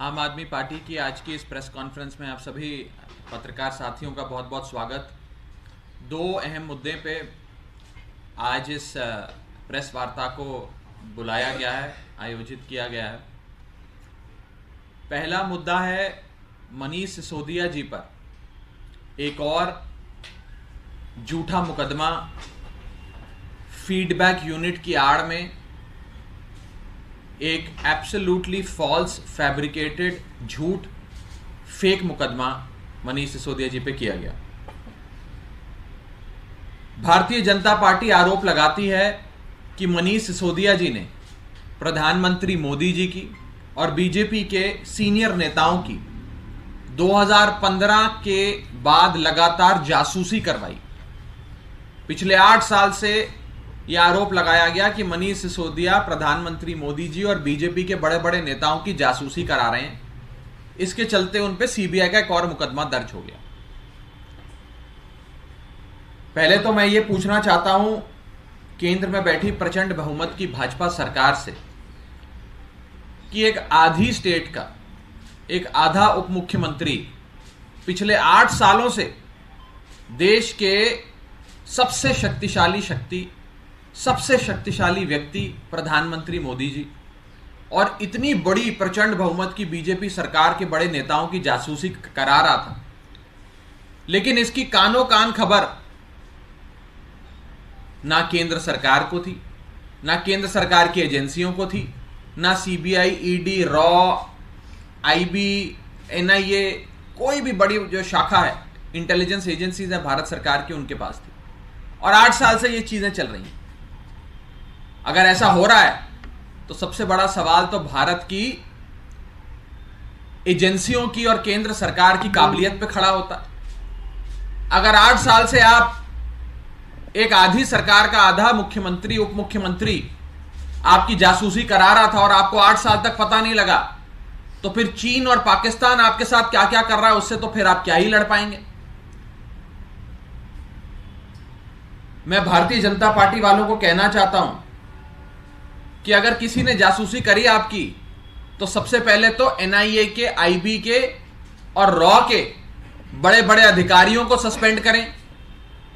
आम आदमी पार्टी की आज की इस प्रेस कॉन्फ्रेंस में आप सभी पत्रकार साथियों का बहुत बहुत स्वागत। दो अहम मुद्दे पे आज इस प्रेस वार्ता को बुलाया गया है, आयोजित किया गया है। पहला मुद्दा है मनीष सिसोदिया जी पर एक और झूठा मुकदमा, फीडबैक यूनिट की आड़ में एक एब्सोल्युटली फॉल्स फैब्रिकेटेड झूठ फेक मुकदमा मनीष सिसोदिया जी पे किया गया। भारतीय जनता पार्टी आरोप लगाती है कि मनीष सिसोदिया जी ने प्रधानमंत्री मोदी जी की और बीजेपी के सीनियर नेताओं की 2015 के बाद लगातार जासूसी करवाई। पिछले 8 साल से यह आरोप लगाया गया कि मनीष सिसोदिया प्रधानमंत्री मोदी जी और बीजेपी के बड़े बड़े नेताओं की जासूसी करा रहे हैं। इसके चलते उन पे सीबीआई का एक और मुकदमा दर्ज हो गया। पहले तो मैं ये पूछना चाहता हूं केंद्र में बैठी प्रचंड बहुमत की भाजपा सरकार से कि एक आधी स्टेट का एक आधा उप मुख्यमंत्री पिछले 8 सालों से देश के सबसे शक्तिशाली व्यक्ति प्रधानमंत्री मोदी जी और इतनी बड़ी प्रचंड बहुमत की बीजेपी सरकार के बड़े नेताओं की जासूसी करा रहा था, लेकिन इसकी कानो कान खबर ना केंद्र सरकार को थी, ना केंद्र सरकार की एजेंसियों को थी, ना CBI, ED, raw, IB, NIA, कोई भी बड़ी जो शाखा है इंटेलिजेंस एजेंसीज है भारत सरकार की, उनके पास थी। और 8 साल से ये चीजें चल रही हैं। अगर ऐसा हो रहा है तो सबसे बड़ा सवाल तो भारत की एजेंसियों की और केंद्र सरकार की काबिलियत पे खड़ा होता है। अगर 8 साल से आप एक आधी सरकार का आधा मुख्यमंत्री, उप मुख्यमंत्री आपकी जासूसी करा रहा था और आपको 8 साल तक पता नहीं लगा, तो फिर चीन और पाकिस्तान आपके साथ क्या क्या कर रहा है उससे तो फिर आप क्या ही लड़ पाएंगे। मैं भारतीय जनता पार्टी वालों को कहना चाहता हूं कि अगर किसी ने जासूसी करी आपकी तो सबसे पहले तो एनआईए के, आईबी के और रॉ के बड़े बड़े अधिकारियों को सस्पेंड करें,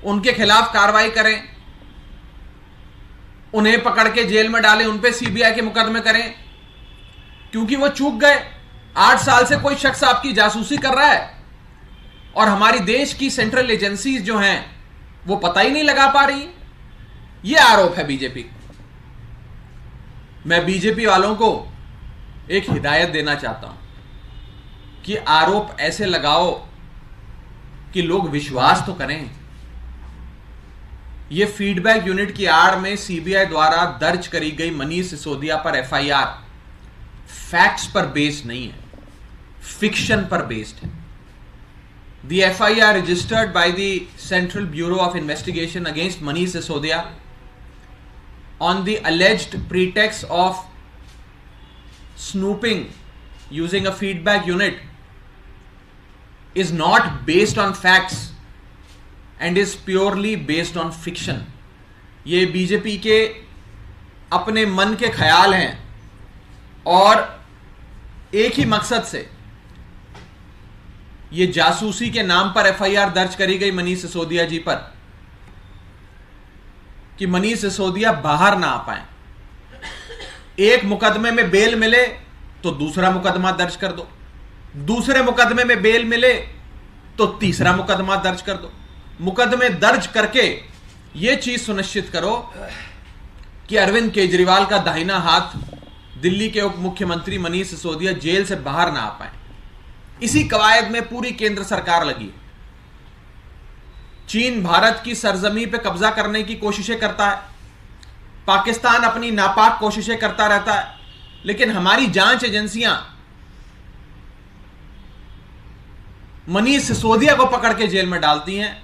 उनके खिलाफ कार्रवाई करें, उन्हें पकड़ के जेल में डालें, उन पे सीबीआई के मुकदमे करें, क्योंकि वो चूक गए। 8 साल से कोई शख्स आपकी जासूसी कर रहा है और हमारी देश की सेंट्रल एजेंसीज जो हैं वो पता ही नहीं लगा पा रही। यह आरोप है बीजेपी। मैं बीजेपी वालों को एक हिदायत देना चाहता हूं कि आरोप ऐसे लगाओ कि लोग विश्वास तो करें। यह फीडबैक यूनिट की आड़ में सीबीआई द्वारा दर्ज करी गई मनीष सिसोदिया पर एफआईआर फैक्ट्स पर बेस्ड नहीं है, फिक्शन पर बेस्ड है। The FIR registered by the Central Bureau of Investigation against Manish Sisodia on the alleged pretext of snooping using a feedback unit is not based on facts and is purely based on fiction. ये BJP के अपने मन के ख्याल हैं और एक ही मकसद से ये जासूसी के नाम पर एफआईआर दर्ज करी गई मनीष सिसोदिया जी पर कि मनीष सिसोदिया बाहर ना आ पाए। एक मुकदमे में बेल मिले तो दूसरा मुकदमा दर्ज कर दो, दूसरे मुकदमे में बेल मिले तो तीसरा मुकदमा दर्ज कर दो। मुकदमे दर्ज करके यह चीज सुनिश्चित करो कि अरविंद केजरीवाल का दाहिना हाथ दिल्ली के उप मुख्यमंत्री मनीष सिसोदिया जेल से बाहर ना आ पाए। इसी कवायद में पूरी केंद्र सरकार लगी। चीन भारत की सरजमी पे कब्जा करने की कोशिशें करता है, पाकिस्तान अपनी नापाक कोशिशें करता रहता है, लेकिन हमारी जांच एजेंसियां मनीष सिसोदिया को पकड़ के जेल में डालती हैं।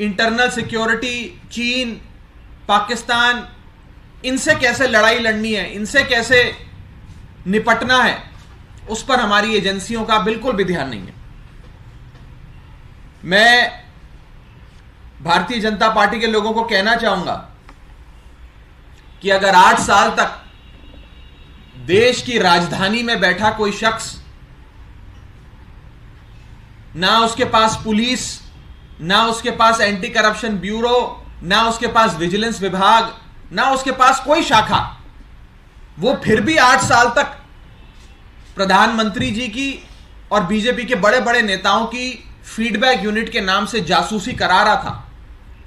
इंटरनल सिक्योरिटी, चीन, पाकिस्तान, इनसे कैसे लड़ाई लड़नी है, इनसे कैसे निपटना है, उस पर हमारी एजेंसियों का बिल्कुल भी ध्यान नहीं है। मैं भारतीय जनता पार्टी के लोगों को कहना चाहूंगा कि अगर 8 साल तक देश की राजधानी में बैठा कोई शख्स, ना उसके पास पुलिस, ना उसके पास एंटी करप्शन ब्यूरो, ना उसके पास विजिलेंस विभाग, ना उसके पास कोई शाखा, वो फिर भी 8 साल तक प्रधानमंत्री जी की और बीजेपी के बड़े बड़े नेताओं की फीडबैक यूनिट के नाम से जासूसी करा रहा था।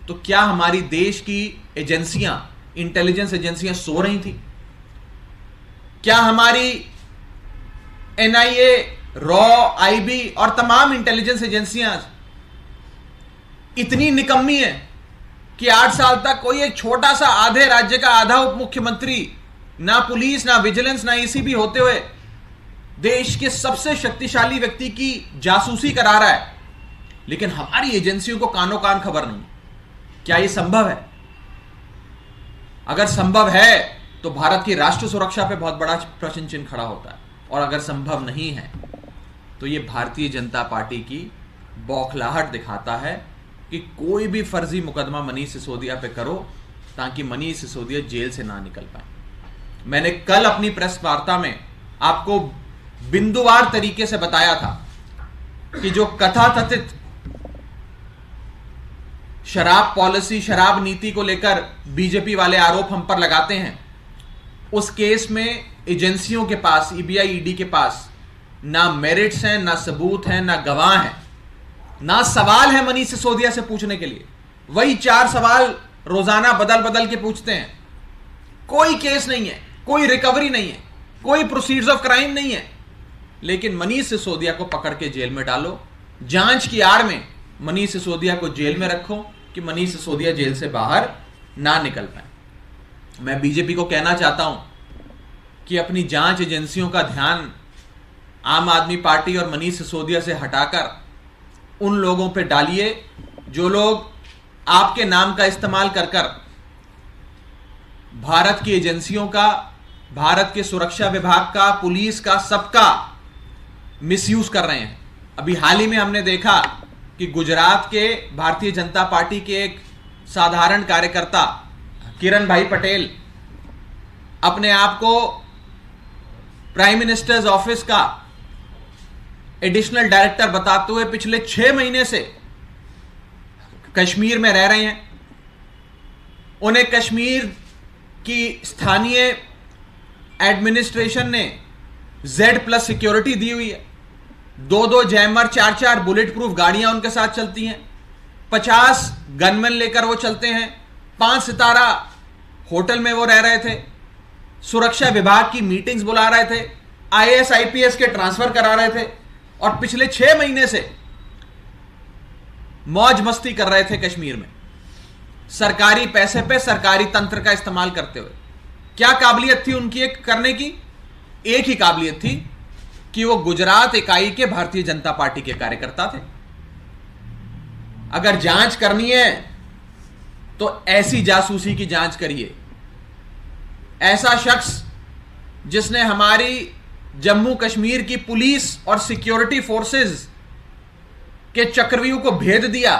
तो क्या हमारी देश की एजेंसियां, इंटेलिजेंस एजेंसियां सो रही थी? क्या हमारी एनआईए, रॉ, आईबी और तमाम इंटेलिजेंस एजेंसियां इतनी निकम्मी है कि 8 साल तक कोई एक छोटा सा आधे राज्य का आधा उप मुख्यमंत्री, ना पुलिस, ना विजिलेंस, ना ईसीबी होते हुए देश के सबसे शक्तिशाली व्यक्ति की जासूसी करा रहा है, लेकिन हमारी एजेंसियों को कानो कान खबर नहीं? क्या यह संभव है? अगर संभव है तो भारत की राष्ट्र सुरक्षा पे बहुत बड़ा प्रश्न चिन्ह खड़ा होता है, और अगर संभव नहीं है तो यह भारतीय जनता पार्टी की बौखलाहट दिखाता है कि कोई भी फर्जी मुकदमा मनीष सिसोदिया पे करो ताकि मनीष सिसोदिया जेल से ना निकल पाए। मैंने कल अपनी प्रेस वार्ता में आपको बिंदुवार तरीके से बताया था कि जो कथाकथित शराब पॉलिसी, शराब नीति को लेकर बीजेपी वाले आरोप हम पर लगाते हैं, उस केस में एजेंसियों के पास, ईबीआई, ईडी के पास ना मेरिट्स हैं, ना सबूत हैं, ना गवाह हैं, ना सवाल है मनीष सिसोदिया से पूछने के लिए। वही 4 सवाल रोजाना बदल बदल के पूछते हैं। कोई केस नहीं है, कोई रिकवरी नहीं है, कोई प्रोसीड्स ऑफ क्राइम नहीं है, लेकिन मनीष सिसोदिया को पकड़ के जेल में डालो। जांच की आड़ में मनीष सिसोदिया को जेल में रखो कि मनीष सिसोदिया जेल से बाहर ना निकल पाए। मैं बीजेपी को कहना चाहता हूं कि अपनी जांच एजेंसियों का ध्यान आम आदमी पार्टी और मनीष सिसोदिया से हटाकर उन लोगों पे डालिए जो लोग आपके नाम का इस्तेमाल कर कर भारत की एजेंसियों का, भारत के सुरक्षा विभाग का, पुलिस का, सबका मिसयूज कर रहे हैं। अभी हाल ही में हमने देखा कि गुजरात के भारतीय जनता पार्टी के एक साधारण कार्यकर्ता किरण भाई पटेल अपने आप को प्राइम मिनिस्टर्स ऑफिस का एडिशनल डायरेक्टर बताते हुए पिछले 6 महीने से कश्मीर में रह रहे हैं। उन्हें कश्मीर की स्थानीय एडमिनिस्ट्रेशन ने Z+ सिक्योरिटी दी हुई है। 2-2 जैमर, 4-4 बुलेट प्रूफ गाड़ियां उनके साथ चलती हैं। 50 गनमैन लेकर वो चलते हैं। 5 सितारा होटल में वो रह रहे थे। सुरक्षा विभाग की मीटिंग्स बुला रहे थे। IAS IPS के ट्रांसफर करा रहे थे और पिछले 6 महीने से मौज मस्ती कर रहे थे कश्मीर में, सरकारी पैसे पे सरकारी तंत्र का इस्तेमाल करते हुए। क्या काबिलियत थी उनकी एक करने की? एक ही काबिलियत थी कि वो गुजरात इकाई के भारतीय जनता पार्टी के कार्यकर्ता थे। अगर जांच करनी है तो ऐसी जासूसी की जांच करिए। ऐसा शख्स जिसने हमारी जम्मू कश्मीर की पुलिस और सिक्योरिटी फोर्सेस के चक्रव्यूह को भेद दिया,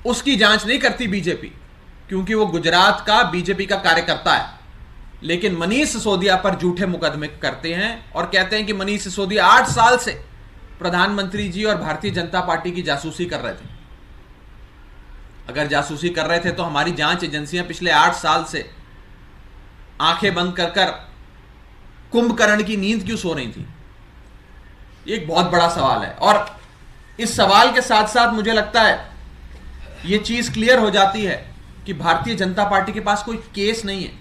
उसकी जांच नहीं करती बीजेपी, क्योंकि वो गुजरात का बीजेपी का कार्यकर्ता है। लेकिन मनीष सिसोदिया पर झूठे मुकदमे करते हैं और कहते हैं कि मनीष सिसोदिया 8 साल से प्रधानमंत्री जी और भारतीय जनता पार्टी की जासूसी कर रहे थे। अगर जासूसी कर रहे थे तो हमारी जांच एजेंसियां पिछले 8 साल से आंखें बंद कर कर कुंभकर्ण की नींद क्यों सो रही थी? एक बहुत बड़ा सवाल है। और इस सवाल के साथ साथ मुझे लगता है यह चीज क्लियर हो जाती है कि भारतीय जनता पार्टी के पास कोई केस नहीं है,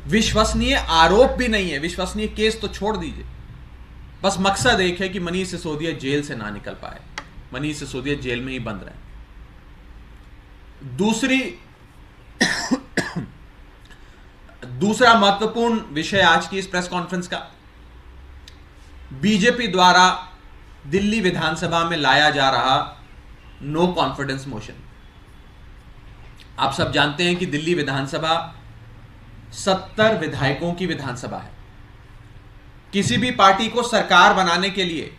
विश्वसनीय आरोप भी नहीं है, विश्वसनीय केस तो छोड़ दीजिए। बस मकसद एक है कि मनीष सिसोदिया जेल से ना निकल पाए, मनीष सिसोदिया जेल में ही बंद रहे। दूसरा महत्वपूर्ण विषय आज की इस प्रेस कॉन्फ्रेंस का, बीजेपी द्वारा दिल्ली विधानसभा में लाया जा रहा नो कॉन्फिडेंस मोशन। आप सब जानते हैं कि दिल्ली विधानसभा 70 विधायकों की विधानसभा है। किसी भी पार्टी को सरकार बनाने के लिए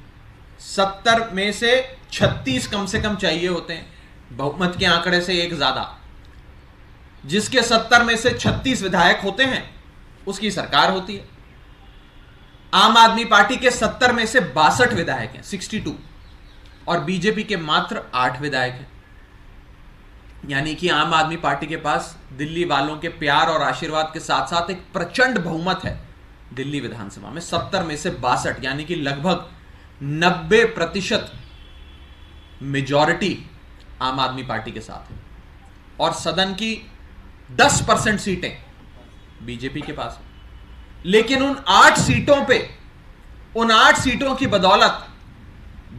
70 में से 36 कम से कम चाहिए होते हैं, बहुमत के आंकड़े से एक ज्यादा। जिसके 70 में से 36 विधायक होते हैं उसकी सरकार होती है। आम आदमी पार्टी के 70 में से 62 विधायक हैं, 62, और बीजेपी के मात्र 8 विधायक हैं। यानी कि आम आदमी पार्टी के पास दिल्ली वालों के प्यार और आशीर्वाद के साथ साथ एक प्रचंड बहुमत है दिल्ली विधानसभा में। 70 में से 62, यानी कि लगभग 90% मेजॉरिटी आम आदमी पार्टी के साथ है, और सदन की 10% सीटें बीजेपी के पास है। लेकिन उन 8 सीटों की बदौलत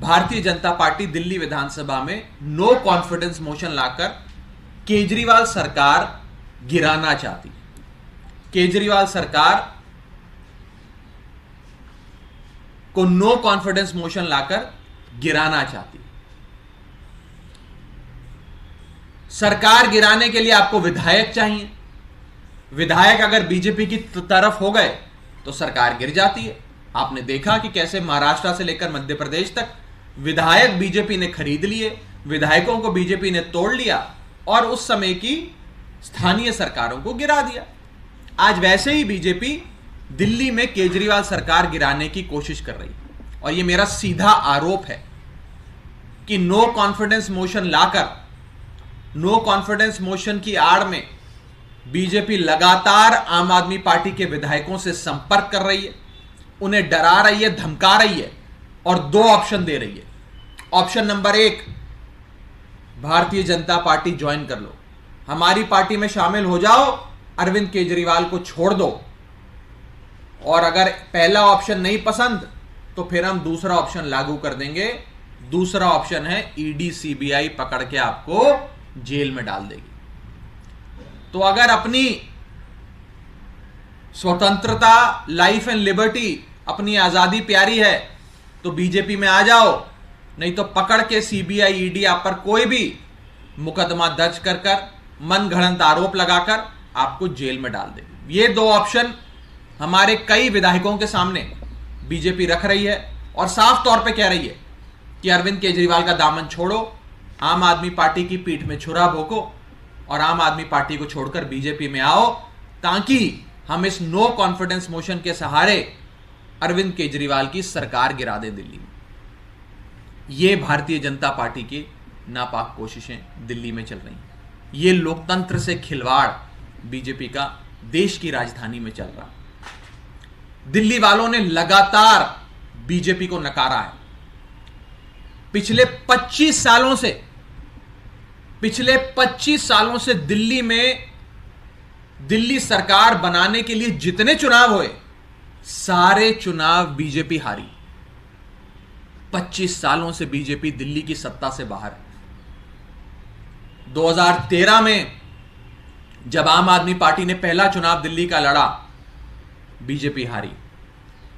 भारतीय जनता पार्टी दिल्ली विधानसभा में नो कॉन्फिडेंस मोशन लाकर केजरीवाल सरकार गिराना चाहती है। केजरीवाल सरकार को नो कॉन्फिडेंस मोशन लाकर गिराना चाहती है। सरकार गिराने के लिए आपको विधायक चाहिए। विधायक अगर बीजेपी की तरफ हो गए तो सरकार गिर जाती है। आपने देखा कि कैसे महाराष्ट्र से लेकर मध्य प्रदेश तक विधायक बीजेपी ने खरीद लिए, विधायकों को बीजेपी ने तोड़ लिया और उस समय की स्थानीय सरकारों को गिरा दिया। आज वैसे ही बीजेपी दिल्ली में केजरीवाल सरकार गिराने की कोशिश कर रही है, और यह मेरा सीधा आरोप है कि नो कॉन्फिडेंस मोशन लाकर, नो कॉन्फिडेंस मोशन की आड़ में बीजेपी लगातार आम आदमी पार्टी के विधायकों से संपर्क कर रही है, उन्हें डरा रही है, धमका रही है, और 2 ऑप्शन दे रही है। Option number 1, Bharatiya Janata party join कर लो, हमारी पार्टी में शामिल हो जाओ, अरविंद केजरीवाल को छोड़ दो, और अगर पहला ऑप्शन नहीं पसंद तो फिर हम दूसरा ऑप्शन लागू कर देंगे। दूसरा ऑप्शन है ईडी सीबीआई पकड़ के आपको जेल में डाल देगी। तो अगर अपनी स्वतंत्रता, लाइफ एंड लिबर्टी, अपनी आजादी प्यारी है तो बीजेपी में आ जाओ, नहीं तो पकड़ के सीबीआई ईडी आप पर कोई भी मुकदमा दर्ज कर कर, मन गढ़ंत आरोप लगाकर आपको जेल में डाल देगी। ये 2 ऑप्शन हमारे कई विधायकों के सामने बीजेपी रख रही है और साफ तौर पे कह रही है कि अरविंद केजरीवाल का दामन छोड़ो, आम आदमी पार्टी की पीठ में छुरा भोंको और आम आदमी पार्टी को छोड़कर बीजेपी में आओ, ताकि हम इस नो कॉन्फिडेंस मोशन के सहारे अरविंद केजरीवाल की सरकार गिरा दें दिल्ली में। ये भारतीय जनता पार्टी की नापाक कोशिशें दिल्ली में चल रही हैं। ये लोकतंत्र से खिलवाड़ बीजेपी का देश की राजधानी में चल रहा। दिल्ली वालों ने लगातार बीजेपी को नकारा है। पिछले 25 सालों से दिल्ली में दिल्ली सरकार बनाने के लिए जितने चुनाव हुए, सारे चुनाव बीजेपी हारी। 25 सालों से बीजेपी दिल्ली की सत्ता से बाहर है। 2013 में जब आम आदमी पार्टी ने पहला चुनाव दिल्ली का लड़ा, बीजेपी हारी।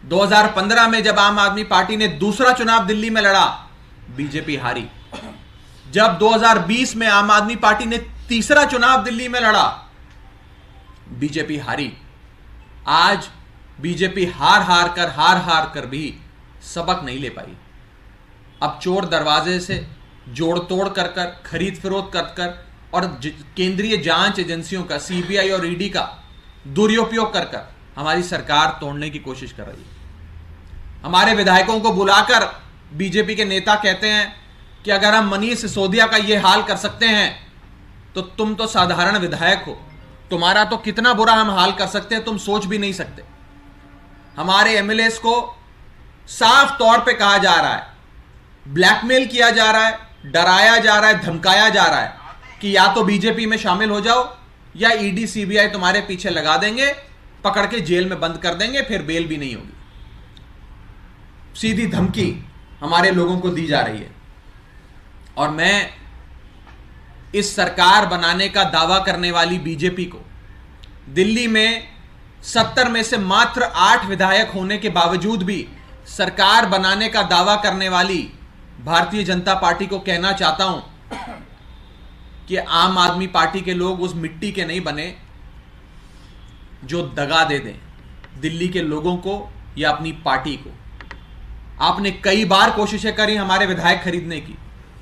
2015 में जब आम आदमी पार्टी ने दूसरा चुनाव दिल्ली में लड़ा, बीजेपी हारी। जब 2020 में आम आदमी पार्टी ने तीसरा चुनाव दिल्ली में लड़ा, बीजेपी हारी। आज बीजेपी हार हार कर भी सबक नहीं ले पाई। अब चोर दरवाजे से जोड़ तोड़ कर खरीद फरोख्त कर और केंद्रीय जांच एजेंसियों का, सीबीआई और ईडी का दुरुपयोग कर हमारी सरकार तोड़ने की कोशिश कर रही है। हमारे विधायकों को बुलाकर बीजेपी के नेता कहते हैं कि अगर हम मनीष सिसोदिया का यह हाल कर सकते हैं तो तुम तो साधारण विधायक हो, तुम्हारा तो कितना बुरा हम हाल कर सकते हैं तुम सोच भी नहीं सकते। हमारे एमएलएस को साफ तौर पे कहा जा रहा है, ब्लैकमेल किया जा रहा है, डराया जा रहा है, धमकाया जा रहा है कि या तो बीजेपी में शामिल हो जाओ या ईडी सीबीआई तुम्हारे पीछे लगा देंगे, पकड़ के जेल में बंद कर देंगे, फिर बेल भी नहीं होगी। सीधी धमकी हमारे लोगों को दी जा रही है। और मैं इस सरकार बनाने का दावा करने वाली बीजेपी को, दिल्ली में 70 में से मात्र 8 विधायक होने के बावजूद भी सरकार बनाने का दावा करने वाली भारतीय जनता पार्टी को कहना चाहता हूं कि आम आदमी पार्टी के लोग उस मिट्टी के नहीं बने जो दगा दे दें दिल्ली के लोगों को या अपनी पार्टी को। आपने कई बार कोशिशें करी हमारे विधायक खरीदने की,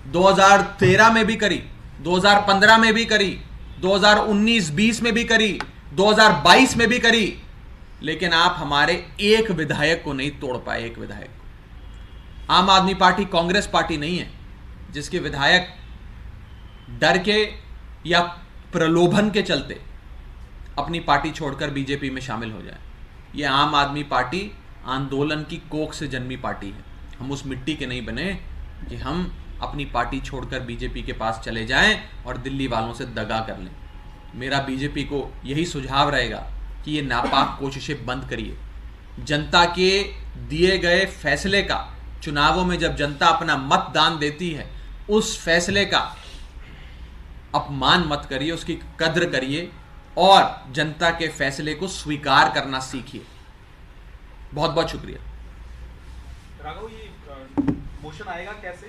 2013 में भी करी, 2015 में भी करी, 2019-20 में भी करी, 2022 में भी करी, लेकिन आप हमारे एक विधायक को नहीं तोड़ पाए, एक विधायक को। आम आदमी पार्टी कांग्रेस पार्टी नहीं है जिसके विधायक डर के या प्रलोभन के चलते अपनी पार्टी छोड़कर बीजेपी में शामिल हो जाए। यह आम आदमी पार्टी आंदोलन की कोख से जन्मी पार्टी है। हम उस मिट्टी के नहीं बने कि हम अपनी पार्टी छोड़कर बीजेपी के पास चले जाएं और दिल्ली वालों से दगा कर लें। मेरा बीजेपी को यही सुझाव रहेगा कि ये नापाक कोशिशें बंद करिए। जनता के दिए गए फैसले का, चुनावों में जब जनता अपना मतदान देती है, उस फैसले का अपमान मत करिए, उसकी कद्र करिए और जनता के फैसले को स्वीकार करना सीखिए। बहुत बहुत शुक्रिया। राघव, ये मोशन आएगा कैसे?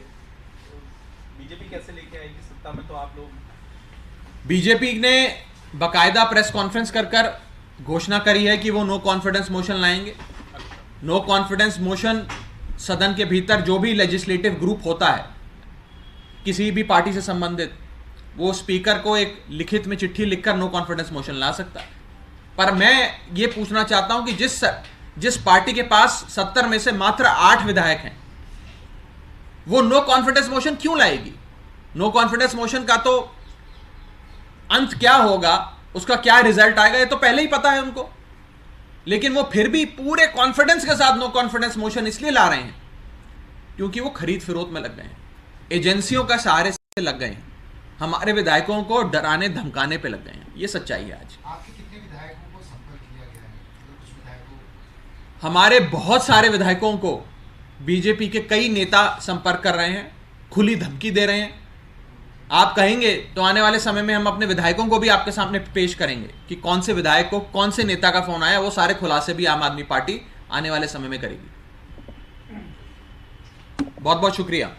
बीजेपी कैसे लेके आएगी सत्ता में? तो आप लोग, बीजेपी ने बकायदा प्रेस कॉन्फ्रेंस कर घोषणा करी है कि वो नो कॉन्फिडेंस मोशन लाएंगे। नो कॉन्फिडेंस मोशन सदन के भीतर जो भी लेजिस्लेटिव ग्रुप होता है किसी भी पार्टी से संबंधित, वो स्पीकर को एक लिखित में चिट्ठी लिखकर नो कॉन्फिडेंस मोशन ला सकता है। पर मैं ये पूछना चाहता हूं कि जिस पार्टी के पास 70 में से मात्र 8 विधायक हैं, वो नो कॉन्फिडेंस मोशन क्यों लाएगी? नो कॉन्फिडेंस मोशन का तो अंत क्या होगा, उसका क्या रिजल्ट आएगा, ये तो पहले ही पता है उनको। लेकिन वो फिर भी पूरे कॉन्फिडेंस के साथ नो कॉन्फिडेंस मोशन इसलिए ला रहे हैं क्योंकि वो खरीद फिरोत में लग गए हैं, एजेंसियों का सहारे से लग गए हैं, हमारे विधायकों को डराने धमकाने पे लग गए हैं। ये सच्चाई है। आज आपके कितने विधायकों को संपर्क किया गया है? मतलब कुछ विधायकों, हमारे बहुत सारे विधायकों को बीजेपी के कई नेता संपर्क कर रहे हैं, खुली धमकी दे रहे हैं। आप कहेंगे तो आने वाले समय में हम अपने विधायकों को भी आपके सामने पेश करेंगे कि कौन से विधायक को कौन से नेता का फोन आया। वो सारे खुलासे भी आम आदमी पार्टी आने वाले समय में करेगी। बहुत बहुत शुक्रिया।